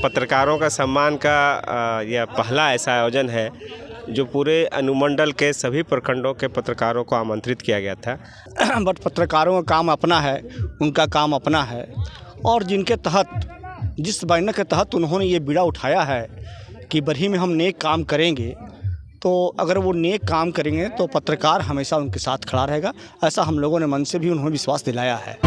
पत्रकारों का सम्मान का यह पहला ऐसा आयोजन है जो पूरे अनुमंडल के सभी प्रखंडों के पत्रकारों को आमंत्रित किया गया था। बट पत्रकारों का काम अपना है, उनका काम अपना है, और जिनके तहत जिस बैनर के तहत उन्होंने ये बीड़ा उठाया है कि बरही में हम नेक काम करेंगे, तो अगर वो नेक काम करेंगे तो पत्रकार हमेशा उनके साथ खड़ा रहेगा। ऐसा हम लोगों ने मन से भी उन्हें विश्वास दिलाया है।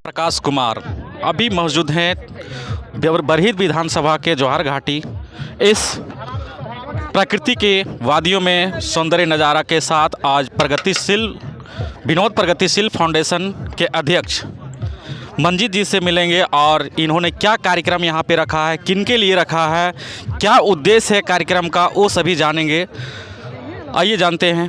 प्रकाश कुमार अभी मौजूद हैं बरही विधानसभा के जौहर घाटी। इस प्रकृति के वादियों में सौंदर्य नज़ारा के साथ आज विनोद प्रगतिशील फाउंडेशन के अध्यक्ष मंजीत जी से मिलेंगे और इन्होंने क्या कार्यक्रम यहाँ पे रखा है, किनके लिए रखा है, क्या उद्देश्य है कार्यक्रम का, वो सभी जानेंगे। आइए जानते हैं।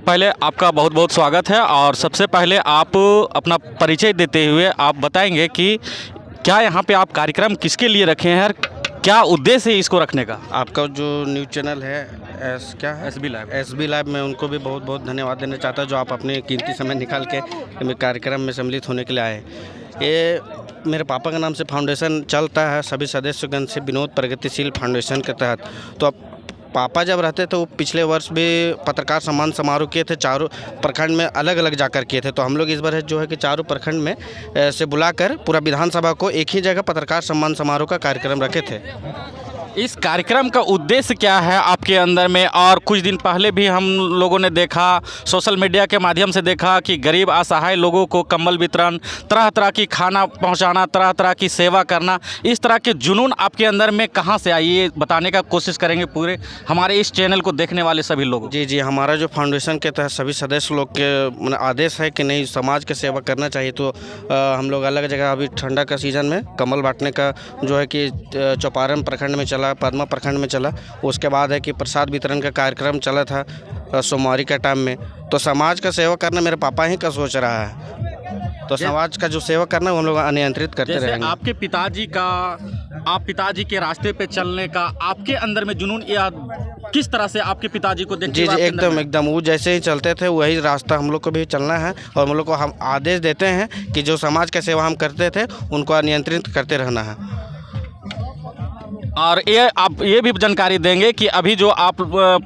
पहले आपका बहुत बहुत स्वागत है और सबसे पहले आप अपना परिचय देते हुए आप बताएंगे कि क्या यहाँ पे आप कार्यक्रम किसके लिए रखे हैं और क्या उद्देश्य है इसको रखने का। आपका जो न्यूज़ चैनल है एसबी लाइव में उनको भी बहुत बहुत धन्यवाद देना चाहता हूँ जो आप अपने कीमती समय निकाल के कार्यक्रम में सम्मिलित होने के लिए आए। ये मेरे पापा के नाम से फाउंडेशन चलता है सभी सदस्यगण से, विनोद प्रगतिशील फाउंडेशन के तहत। तो अब पापा जब रहते थे वो पिछले वर्ष भी पत्रकार सम्मान समारोह किए थे, चारों प्रखंड में अलग अलग जाकर किए थे। तो हम लोग इस बार जो है कि चारों प्रखंड में से बुलाकर पूरा विधानसभा को एक ही जगह पत्रकार सम्मान समारोह का कार्यक्रम रखे थे। इस कार्यक्रम का उद्देश्य क्या है आपके अंदर में? और कुछ दिन पहले भी हम लोगों ने देखा, सोशल मीडिया के माध्यम से देखा कि गरीब असहाय लोगों को कंबल वितरण, तरह तरह की खाना पहुंचाना, तरह तरह की सेवा करना, इस तरह के जुनून आपके अंदर में कहां से आई, ये बताने का कोशिश करेंगे पूरे हमारे इस चैनल को देखने वाले सभी लोग। जी, हमारा जो फाउंडेशन के तहत सभी सदस्य लोग के आदेश है कि नहीं समाज की सेवा करना चाहिए। तो हम लोग अलग जगह अभी ठंडा का सीज़न में कंबल बांटने का जो है कि चौपारण प्रखंड में चला, पद्मा प्रखंड में चला। उसके बाद है कि प्रसाद वितरण का कार्यक्रम चला था सोमवारी के टाइम में। तो समाज का सेवा करना मेरे पापा ही का सोच रहा है, तो समाज का जो सेवा करना वो हम लोग अनियंत्रित करते रहेंगे। आपके पिताजी के रास्ते पे चलने का आपके अंदर में जुनून या किस तरह से आपके पिताजी को देखते? जी, एकदम वो जैसे ही चलते थे वही रास्ता हम लोग को भी चलना है, और हम लोग को हम आदेश देते हैं कि जो समाज का सेवा हम करते थे उनको अनियंत्रित करते रहना है। और आप ये भी जानकारी देंगे कि अभी जो आप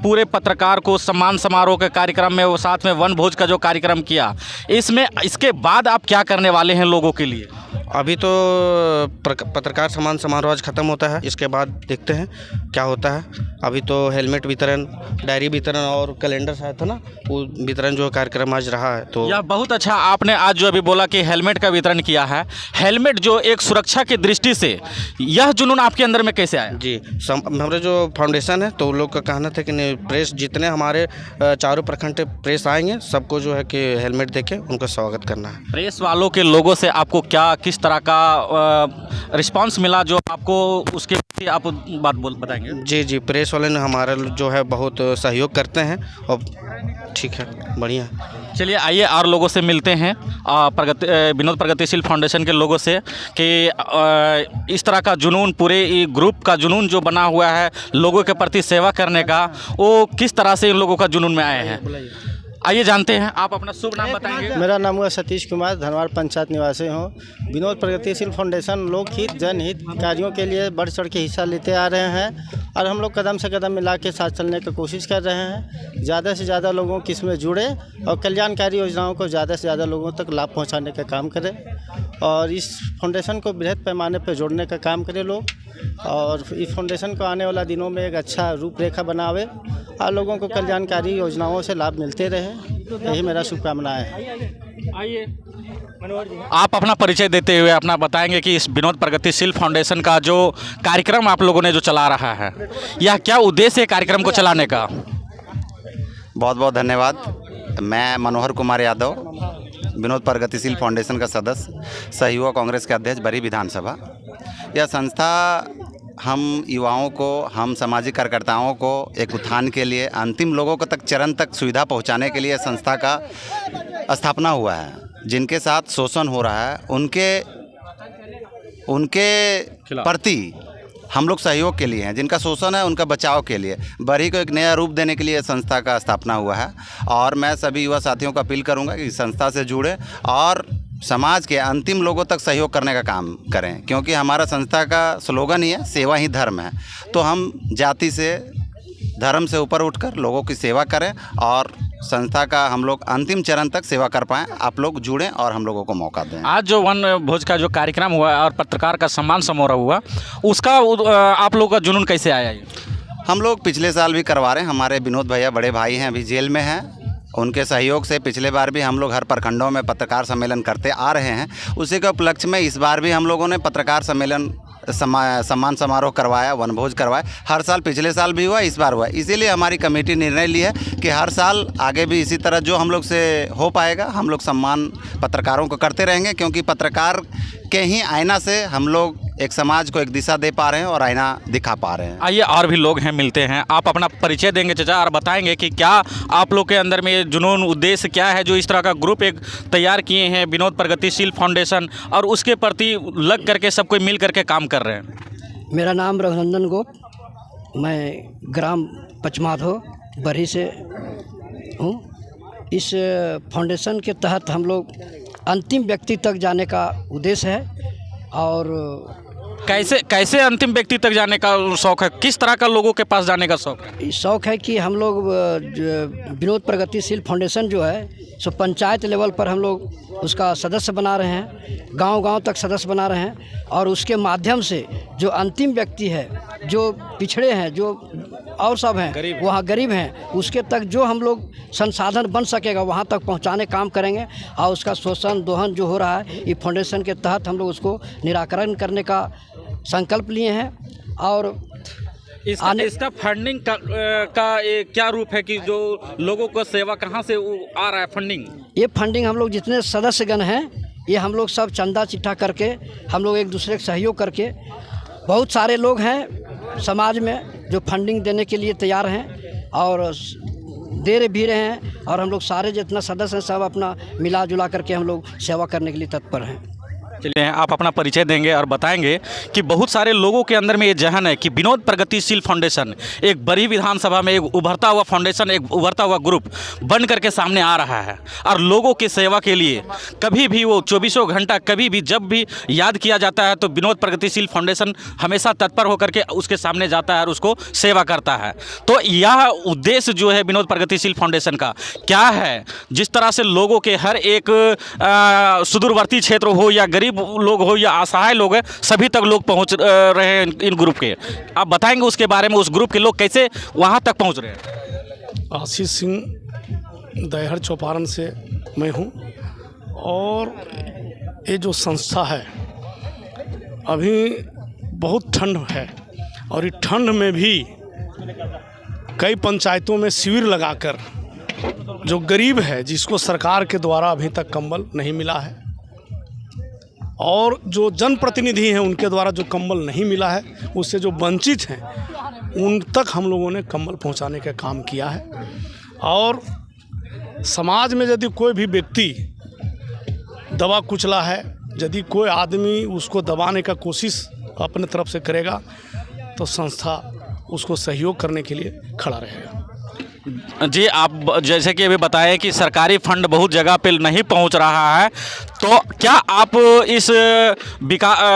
पूरे पत्रकार को सम्मान समारोह के कार्यक्रम में वो साथ में वन भोज का जो कार्यक्रम किया, इसके बाद आप क्या करने वाले हैं लोगों के लिए? अभी तो पत्रकार सम्मान समारोह आज ख़त्म होता है, इसके बाद देखते हैं क्या होता है। अभी तो हेलमेट वितरण, डायरी वितरण और कैलेंडर शायद था ना, वो वितरण जो कार्यक्रम आज रहा है। तो यह बहुत अच्छा आपने आज जो अभी बोला कि हेलमेट का वितरण किया है। हेलमेट जो एक सुरक्षा की दृष्टि से, यह जुनून आपके अंदर में कैसे आया? जी, हमारे जो फाउंडेशन है तो उन लोग का कहना था कि नहीं, प्रेस जितने हमारे चारों प्रखंड प्रेस आएंगे सबको जो है कि हेलमेट देके उनका स्वागत करना है। प्रेस वालों के लोगों से आपको क्या किस तरह का रिस्पांस मिला जो आपको, उसके आप बात बताएंगे? जी, प्रेस वाले ने हमारा जो है बहुत सहयोग करते हैं और ठीक है, बढ़िया। चलिए आइए और लोगों से मिलते हैं, विनोद प्रगतिशील फाउंडेशन के लोगों से, कि इस तरह का जुनून, पूरे ग्रुप का जुनून जो बना हुआ है लोगों के प्रति सेवा करने का, वो किस तरह से इन लोगों का जुनून में आए हैं। आइए जानते हैं। आप अपना शुभ नाम बताएंगे? मेरा नाम हुआ सतीश कुमार, धनवार पंचायत निवासी हूँ। विनोद प्रगतिशील फाउंडेशन लोकहित जनहित कार्यों के लिए बढ़ चढ़ के हिस्सा लेते आ रहे हैं और हम लोग कदम से कदम मिला के साथ चलने की कोशिश कर रहे हैं। ज़्यादा से ज़्यादा लोगों को इसमें जुड़े और कल्याणकारी योजनाओं को ज़्यादा से ज़्यादा लोगों तक लाभ पहुँचाने का काम करें और इस फाउंडेशन को बृहद पैमाने पर जोड़ने का काम करें लोग, और इस फाउंडेशन को आने वाला दिनों में एक अच्छा रूपरेखा बनावे और लोगों को कल्याणकारी योजनाओं से लाभ मिलते रहे। यही मेरा शुभकामनाएं है। आइए आप अपना परिचय देते हुए अपना बताएंगे कि इस विनोद प्रगतिशील फाउंडेशन का जो कार्यक्रम आप लोगों ने जो चला रहा है, यह क्या उद्देश्य है कार्यक्रम को चलाने का? बहुत बहुत धन्यवाद। मैं मनोहर कुमार यादव, विनोद प्रगतिशील फाउंडेशन का सदस्य, सही युवा कांग्रेस के अध्यक्ष, बरही विधानसभा। यह संस्था हम युवाओं को, हम सामाजिक कार्यकर्ताओं को एक उत्थान के लिए, अंतिम लोगों को तक चरण तक सुविधा पहुंचाने के लिए संस्था का स्थापना हुआ है। जिनके साथ शोषण हो रहा है उनके प्रति हम लोग सहयोग के लिए हैं, जिनका शोषण है उनका बचाव के लिए, बरही को एक नया रूप देने के लिए संस्था का स्थापना हुआ है। और मैं सभी युवा साथियों को अपील करूंगा कि संस्था से जुड़े और समाज के अंतिम लोगों तक सहयोग करने का काम करें, क्योंकि हमारा संस्था का स्लोगन ही है सेवा ही धर्म है। तो हम जाति से, धर्म से ऊपर उठकर लोगों की सेवा करें और संस्था का हम लोग अंतिम चरण तक सेवा कर पाएँ। आप लोग जुड़ें और हम लोगों को मौका दें। आज जो वन भोज का जो कार्यक्रम हुआ और पत्रकार का सम्मान समारोह हुआ, उसका आप लोगों का जुनून कैसे आया ये? हम लोग पिछले साल भी करवा रहे हैं। हमारे विनोद भैया बड़े भाई हैं, अभी जेल में हैं। उनके सहयोग से पिछले बार भी हम लोग हर प्रखंडों में पत्रकार सम्मेलन करते आ रहे हैं। उसी के उपलक्ष्य में इस बार भी हम लोगों ने पत्रकार सम्मेलन सम्मान समारोह करवाया, वनभोज करवाया। हर साल, पिछले साल भी हुआ, इस बार हुआ। इसीलिए हमारी कमेटी निर्णय ली है कि हर साल आगे भी इसी तरह जो हम लोग से हो पाएगा हम लोग सम्मान पत्रकारों को करते रहेंगे, क्योंकि पत्रकार के ही आईना से हम लोग एक समाज को एक दिशा दे पा रहे हैं और आईना दिखा पा रहे हैं। आइए, और भी लोग हैं, मिलते हैं। आप अपना परिचय देंगे चाचा और बताएंगे कि क्या आप लोग के अंदर में जुनून, उद्देश्य क्या है जो इस तरह का ग्रुप एक तैयार किए हैं विनोद प्रगतिशील फाउंडेशन, और उसके प्रति लग करके सब कोई मिल करके काम कर रहे हैं। मेरा नाम रघुनंदन गोप, मैं ग्राम पचमाधो बरही से हूँ। इस फाउंडेशन के तहत हम लोग अंतिम व्यक्ति तक जाने का उद्देश्य है। और कैसे अंतिम व्यक्ति तक जाने का शौक है? किस तरह का लोगों के पास जाने का शौक है? शौक है कि हम लोग विनोद प्रगतिशील फाउंडेशन जो है सो पंचायत लेवल पर हम लोग उसका सदस्य बना रहे हैं, गांव-गांव तक सदस्य बना रहे हैं। और उसके माध्यम से जो अंतिम व्यक्ति है, जो पिछड़े हैं, जो और सब हैं, वहाँ गरीब हैं, उसके तक जो हम लोग संसाधन बन सकेगा वहाँ तक पहुँचाने काम करेंगे। और उसका शोषण दोहन जो हो रहा है, ये फाउंडेशन के तहत हम लोग उसको निराकरण करने का संकल्प लिए हैं। और इसका फंडिंग का क्या रूप है कि जो लोगों को सेवा कहाँ से आ रहा है फंडिंग? ये फंडिंग हम लोग जितने सदस्यगण हैं, ये हम लोग सब चंदा चिट्ठा करके, हम लोग एक दूसरे का सहयोग करके, बहुत सारे लोग हैं समाज में जो फंडिंग देने के लिए तैयार हैं और दे भी रहे हैं। और हम लोग सारे जितना सदस्य हैं सब अपना मिला जुला करके हम लोग सेवा करने के लिए तत्पर हैं। चलिए, आप अपना परिचय देंगे और बताएंगे कि बहुत सारे लोगों के अंदर में ये जहन है कि विनोद प्रगतिशील फाउंडेशन एक बड़ी विधानसभा में एक उभरता हुआ फाउंडेशन, एक उभरता हुआ ग्रुप बन करके सामने आ रहा है और लोगों की सेवा के लिए कभी भी वो 24 घंटा, कभी भी जब भी याद किया जाता है तो विनोद प्रगतिशील फाउंडेशन हमेशा तत्पर होकर के उसके सामने जाता है और उसको सेवा करता है। तो यह उद्देश्य जो है विनोद प्रगतिशील फाउंडेशन का क्या है, जिस तरह से लोगों के हर एक सुदूरवर्ती क्षेत्र हो या गरीब लोग हो या असहाय लोग हैं, सभी तक लोग पहुंच रहे हैं इन ग्रुप के। आप बताएंगे उसके बारे में, उस ग्रुप के लोग कैसे वहां तक पहुंच रहे हैं? आशीष सिंह दहर चौपारण से मैं हूं। और ये जो संस्था है, अभी बहुत ठंड है और इस ठंड में भी कई पंचायतों में शिविर लगाकर जो गरीब है, जिसको सरकार के द्वारा अभी तक कंबल नहीं मिला है, और जो जनप्रतिनिधि हैं उनके द्वारा जो कंबल नहीं मिला है, उससे जो वंचित हैं उन तक हम लोगों ने कंबल पहुंचाने का काम किया है। और समाज में यदि कोई भी व्यक्ति दबा कुचला है, यदि कोई आदमी उसको दबाने का कोशिश अपने तरफ से करेगा, तो संस्था उसको सहयोग करने के लिए खड़ा रहेगा। जी, आप जैसे कि अभी बताएं कि सरकारी फंड बहुत जगह पे नहीं पहुंच रहा है, तो क्या आप इस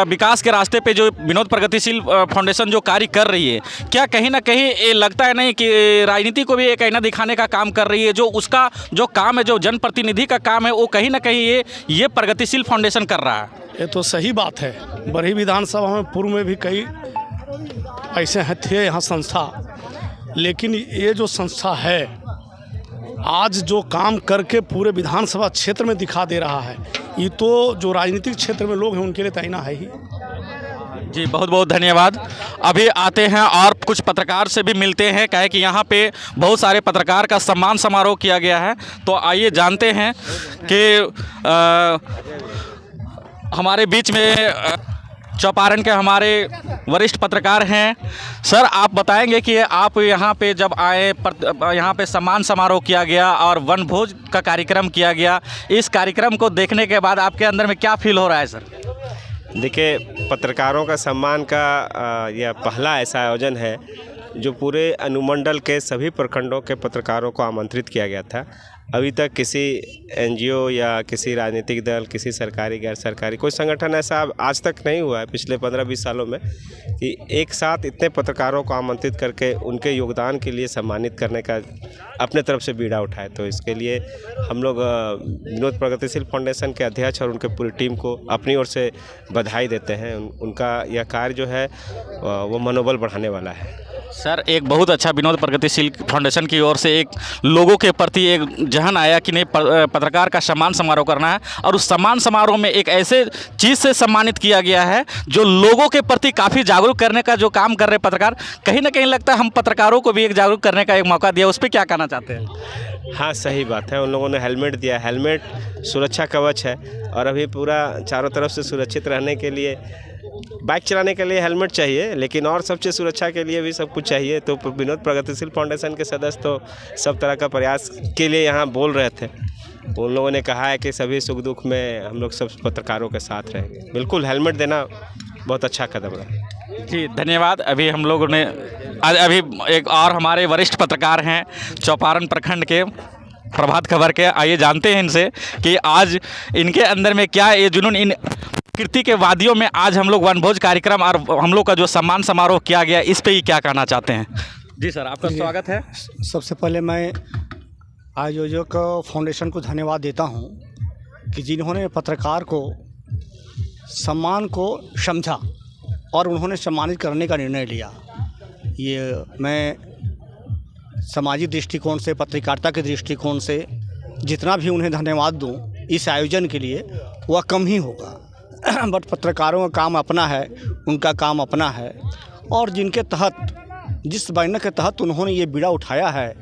विकास के रास्ते पे जो विनोद प्रगतिशील फाउंडेशन जो कार्य कर रही है, क्या कहीं ना कहीं ये लगता है नहीं कि राजनीति को भी एक आईना दिखाने का काम कर रही है? जो उसका जो काम है, जो जनप्रतिनिधि का काम है, वो कहीं ना कहीं ये प्रगतिशील फाउंडेशन कर रहा है। ये तो सही बात है। बरही विधानसभा में पूर्व में भी कई ऐसे थे यहाँ संस्था, लेकिन ये जो संस्था है आज जो काम करके पूरे विधानसभा क्षेत्र में दिखा दे रहा है, ये तो जो राजनीतिक क्षेत्र में लोग हैं उनके लिए तैना है ही। जी, बहुत बहुत धन्यवाद। अभी आते हैं और कुछ पत्रकार से भी मिलते हैं, कहे कि यहाँ पे बहुत सारे पत्रकार का सम्मान समारोह किया गया है। तो आइए जानते हैं कि हमारे बीच में चौपारण के हमारे वरिष्ठ पत्रकार हैं। सर, आप बताएंगे कि आप यहाँ पे जब आए, यहाँ पे सम्मान समारोह किया गया और वनभोज का कार्यक्रम किया गया, इस कार्यक्रम को देखने के बाद आपके अंदर में क्या फील हो रहा है सर? देखिए, पत्रकारों का सम्मान का यह पहला ऐसा आयोजन है जो पूरे अनुमंडल के सभी प्रखंडों के पत्रकारों को आमंत्रित किया गया था। अभी तक किसी एनजीओ या किसी राजनीतिक दल, किसी सरकारी गैर सरकारी कोई संगठन ऐसा आज तक नहीं हुआ है पिछले 15-20 सालों में कि एक साथ इतने पत्रकारों को आमंत्रित करके उनके योगदान के लिए सम्मानित करने का अपने तरफ से बीड़ा उठाए। तो इसके लिए हम लोग विनोद प्रगतिशील फाउंडेशन के अध्यक्ष और उनके पूरी टीम को अपनी ओर से बधाई देते हैं। उनका यह कार्य जो है वो मनोबल बढ़ाने वाला है। सर, एक बहुत अच्छा विनोद प्रगतिशील फाउंडेशन की ओर से एक लोगों के प्रति एक जहन आया कि नहीं, पत्रकार का सम्मान समारोह करना है, और उस सम्मान समारोह में एक ऐसे चीज़ से सम्मानित किया गया है जो लोगों के प्रति काफ़ी जागरूक करने का जो काम कर रहे पत्रकार, कहीं ना कहीं लगता है हम पत्रकारों को भी एक जागरूक करने का एक मौका दिया। उस पर क्या कहना चाहते हैं? हाँ, सही बात है। उन लोगों ने हेलमेट दिया। हेलमेट सुरक्षा कवच है, और अभी पूरा चारों तरफ से सुरक्षित रहने के लिए बाइक चलाने के लिए हेलमेट चाहिए, लेकिन और सबसे सुरक्षा के लिए भी सब कुछ चाहिए। तो विनोद प्रगतिशील फाउंडेशन के सदस्य तो सब तरह का प्रयास के लिए यहाँ बोल रहे थे। उन लोगों ने कहा है कि सभी सुख दुख में हम लोग सब पत्रकारों के साथ रहेंगे। बिल्कुल, हेलमेट देना बहुत अच्छा कदम है। जी, धन्यवाद। अभी हम लोगों ने अभी एक और हमारे वरिष्ठ पत्रकार हैं चौपारण प्रखंड के, प्रभात खबर के, आइए जानते हैं इनसे कि आज इनके अंदर में क्या ये जुनून, इन प्रकृति के वादियों में आज हम लोग वनभोज कार्यक्रम और हम लोग का जो सम्मान समारोह किया गया, इस पे ही क्या कहना चाहते हैं? जी सर, आपका स्वागत है। सबसे पहले मैं आयोजक फाउंडेशन को धन्यवाद देता हूं कि जिन्होंने पत्रकार को सम्मान को समझा और उन्होंने सम्मानित करने का निर्णय लिया। ये मैं सामाजिक दृष्टिकोण से, पत्रकारिता के दृष्टिकोण से जितना भी उन्हें धन्यवाद दूं इस आयोजन के लिए वह कम ही होगा। बट पत्रकारों का काम अपना है, उनका काम अपना है, और जिनके तहत, जिस बैनर के तहत उन्होंने ये बीड़ा उठाया है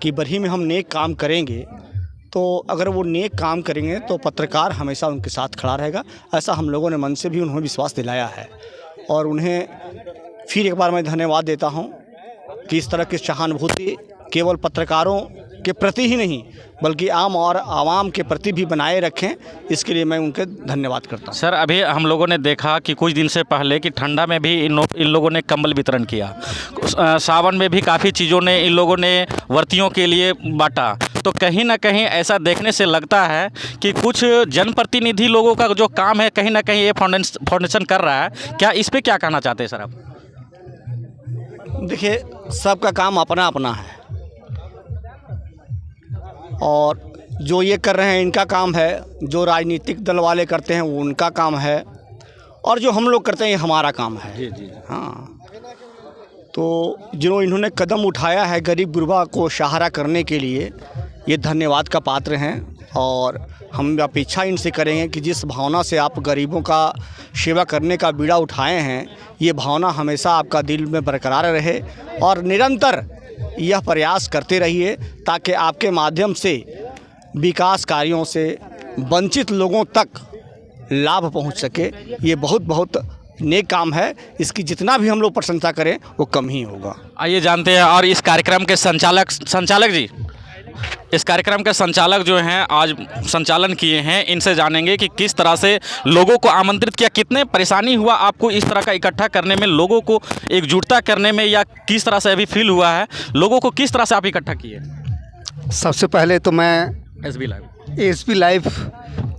कि बरही में हम नेक काम करेंगे, तो अगर वो नेक काम करेंगे तो पत्रकार हमेशा उनके साथ खड़ा रहेगा। ऐसा हम लोगों ने मन से भी उन्हें विश्वास दिलाया है, और उन्हें फिर एक बार मैं धन्यवाद देता हूँ कि इस तरह की सहानुभूति केवल पत्रकारों के प्रति ही नहीं बल्कि आम और आवाम के प्रति भी बनाए रखें, इसके लिए मैं उनके धन्यवाद करता हूँ। सर, अभी हम लोगों ने देखा कि कुछ दिन से पहले कि ठंडा में भी इन लोगों ने कंबल वितरण किया, सावन में भी काफ़ी चीज़ों ने इन लोगों ने वर्तियों के लिए बांटा। तो कहीं ना कहीं ऐसा देखने से लगता है कि कुछ जनप्रतिनिधि लोगों का जो काम है कहीं ना कहीं ये फाउंडेशन कर रहा है। क्या इस पर क्या कहना चाहते हैं सर आप? देखिए, सबका काम अपना अपना है, और जो ये कर रहे हैं इनका काम है, जो राजनीतिक दल वाले करते हैं वो उनका काम है, और जो हम लोग करते हैं ये हमारा काम है। जी जी। हाँ, तो जो इन्होंने कदम उठाया है गरीब गुरबा को सहारा करने के लिए, ये धन्यवाद का पात्र हैं, और हम अपेक्षा इनसे करेंगे कि जिस भावना से आप गरीबों का सेवा करने का बीड़ा उठाए हैं, ये भावना हमेशा आपका दिल में बरकरार रहे, और निरंतर यह प्रयास करते रहिए ताकि आपके माध्यम से विकास कार्यों से वंचित लोगों तक लाभ पहुंच सके। ये बहुत बहुत नेक काम है, इसकी जितना भी हम लोग प्रशंसा करें वो कम ही होगा। आइए जानते हैं, और इस कार्यक्रम के संचालक जी, इस कार्यक्रम के संचालक जो हैं आज संचालन किए हैं, इनसे जानेंगे कि किस तरह से लोगों को आमंत्रित किया, कितने परेशानी हुआ आपको इस तरह का इकट्ठा करने में, लोगों को एकजुटता करने में, या किस तरह से अभी फील हुआ है, लोगों को किस तरह से आप इकट्ठा किए? सबसे पहले तो मैं एसबी लाइव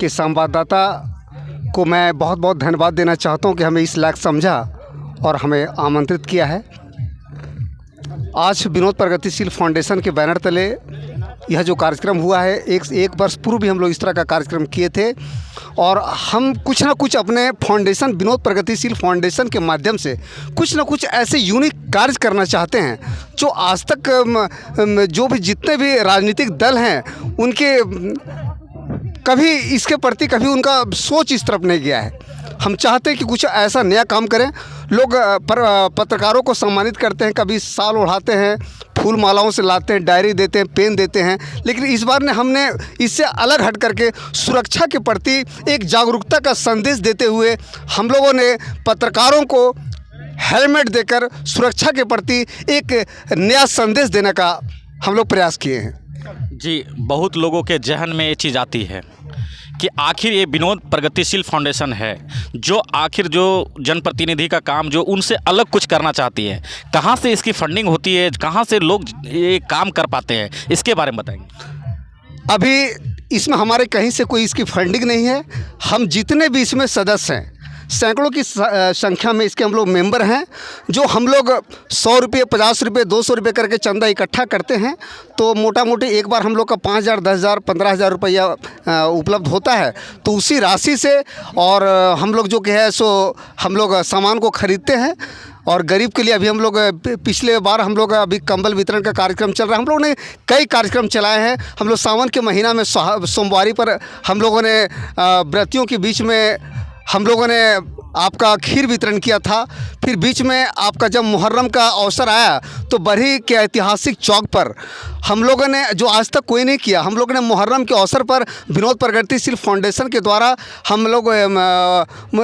के संवाददाता को मैं बहुत बहुत धन्यवाद देना चाहता हूं कि हमें इस लायक समझा और हमें आमंत्रित किया है। आज विनोद प्रगतिशील फाउंडेशन के बैनर तले यह जो कार्यक्रम हुआ है, एक वर्ष पूर्व भी हम लोग इस तरह का कार्यक्रम किए थे, और हम कुछ ना कुछ अपने फाउंडेशन, विनोद प्रगतिशील फाउंडेशन के माध्यम से कुछ ना कुछ ऐसे यूनिक कार्य करना चाहते हैं जो आज तक जो भी जितने भी राजनीतिक दल हैं उनके कभी इसके प्रति कभी उनका सोच इस तरफ नहीं गया है। हम चाहते हैं कि कुछ ऐसा नया काम करें। लोग पत्रकारों को सम्मानित करते हैं, कभी शाल ओढ़ाते हैं, फूल मालाओं से लाते हैं, डायरी देते हैं, पेन देते हैं, लेकिन इस बार ने हमने इससे अलग हट करके सुरक्षा के प्रति एक जागरूकता का संदेश देते हुए हम लोगों ने पत्रकारों को हेलमेट देकर सुरक्षा के प्रति एक नया संदेश देने का हम लोग प्रयास किए हैं। जी, बहुत लोगों के जहन में ये चीज़ आती है कि आखिर ये विनोद प्रगतिशील फाउंडेशन है जो आखिर जो जनप्रतिनिधि का काम जो उनसे अलग कुछ करना चाहती है, कहाँ से इसकी फंडिंग होती है, कहाँ से लोग ये काम कर पाते हैं, इसके बारे में बताएंगे। अभी इसमें हमारे कहीं से कोई इसकी फंडिंग नहीं है। हम जितने भी इसमें सदस्य हैं, सैकड़ों की संख्या में इसके हम लोग मेंबर हैं, जो हम लोग 100 रुपये, 50 रुपये, 200 रुपये करके चंदा इकट्ठा करते हैं। तो मोटा मोटी एक बार हम लोग का 5,000, 10,000, 15,000 रुपया उपलब्ध होता है। तो उसी राशि से और हम लोग जो कि है सो हम लोग सामान को खरीदते हैं। और गरीब के लिए अभी हम लोग पिछले बार हम लोग अभी कंबल वितरण का कार्यक्रम चल रहा है। हम लोगों ने कई कार्यक्रम चलाए हैं। हम लोग सावन के महीना में सोमवारी पर हम लोगों ने व्रतियों के बीच में हम लोगों ने आपका खीर वितरण किया था। फिर बीच में आपका जब मुहर्रम का अवसर आया तो बरही के ऐतिहासिक चौक पर हम लोगों ने, जो आज तक कोई नहीं किया, हम लोगों ने मुहर्रम के अवसर पर विनोद प्रगतिशील फाउंडेशन के द्वारा हम लोग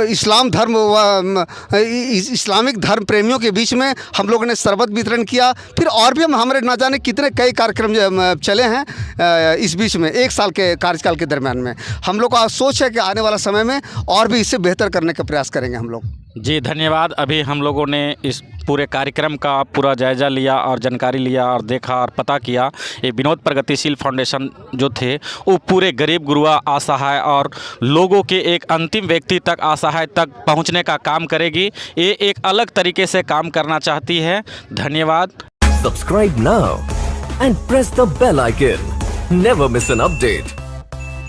इस्लाम धर्म व इस्लामिक धर्म प्रेमियों के बीच में हम लोगों ने शरबत वितरण किया। फिर और भी हम हमारे ना जाने कितने कई कार्यक्रम चले हैं इस बीच में 1 साल के कार्यकाल के दरम्यान में। हम लोग का सोच है कि आने वाला समय में और भी इससे बेहतर करने का प्रयास करेंगे हम लोग। जी धन्यवाद। अभी हम लोगों ने इस पूरे कार्यक्रम का पूरा जायज़ा लिया और जानकारी लिया और देखा और पता किया। ये विनोद प्रगतिशील फाउंडेशन जो थे वो पूरे गरीब गुरुआ असहाय और लोगों के एक अंतिम व्यक्ति तक, असहाय तक पहुंचने का काम करेगी। ये एक अलग तरीके से काम करना चाहती है। धन्यवाद। Subscribe now and press the bell icon. Never miss an update.